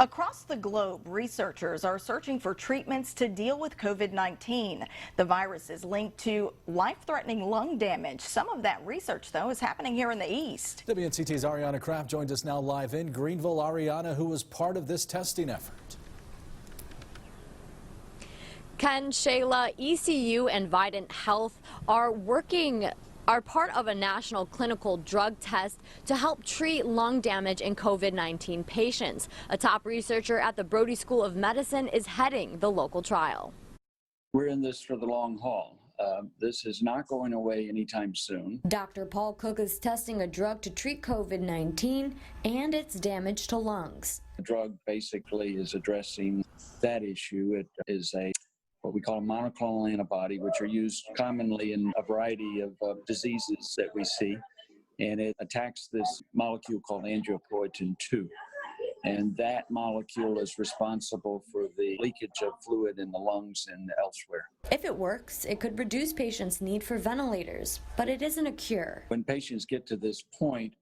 Across the globe, researchers are searching for treatments to deal with COVID-19. The virus is linked to life-threatening lung damage. Some of that research, though, is happening here in the East. WNCT's Ariana Kraft joins us now live in Greenville. Ariana, who was part of this testing effort. Ken, Shayla, ECU and Vidant Health are part of a national clinical drug test to help treat lung damage in COVID-19 patients. A top researcher at the Brody School of Medicine is heading the local trial. We're in this for the long haul. This is not going away anytime soon. Dr. Paul Cook is testing a drug to treat COVID-19 and its damage to lungs. The drug basically is addressing that issue. It is what we call a monoclonal antibody, which are used commonly in a variety of diseases that we see. And it attacks this molecule called angiopoietin-2. And that molecule is responsible for the leakage of fluid in the lungs and elsewhere. If it works, it could reduce patients' need for ventilators, but it isn't a cure. When patients get to this point,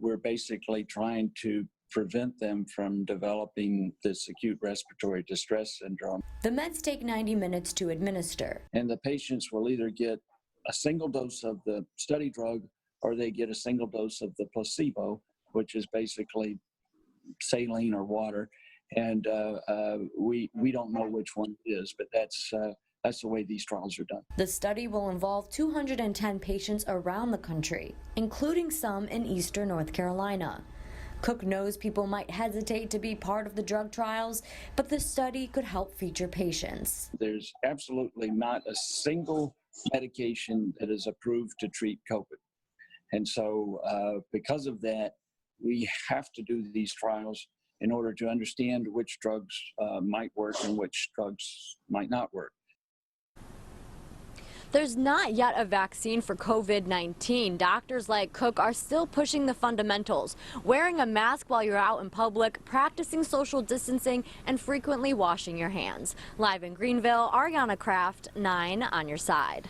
we're basically trying to prevent them from developing this acute respiratory distress syndrome. The meds take 90 minutes to administer. And the patients will either get a single dose of the study drug or they get a single dose of the placebo, which is basically saline or water. And we don't know which one it is, but that's the way these trials are done. The study will involve 210 patients around the country, including some in eastern North Carolina. Cook knows people might hesitate to be part of the drug trials, but the study could help feature patients. There's absolutely not a single medication that is approved to treat COVID. And so because of that, we have to do these trials in order to understand which drugs might work and which drugs might not work. There's not yet a vaccine for COVID-19. Doctors like Cook are still pushing the fundamentals, wearing a mask while you're out in public, practicing social distancing, and frequently washing your hands. Live in Greenville, Ariana Kraft, 9 on your side.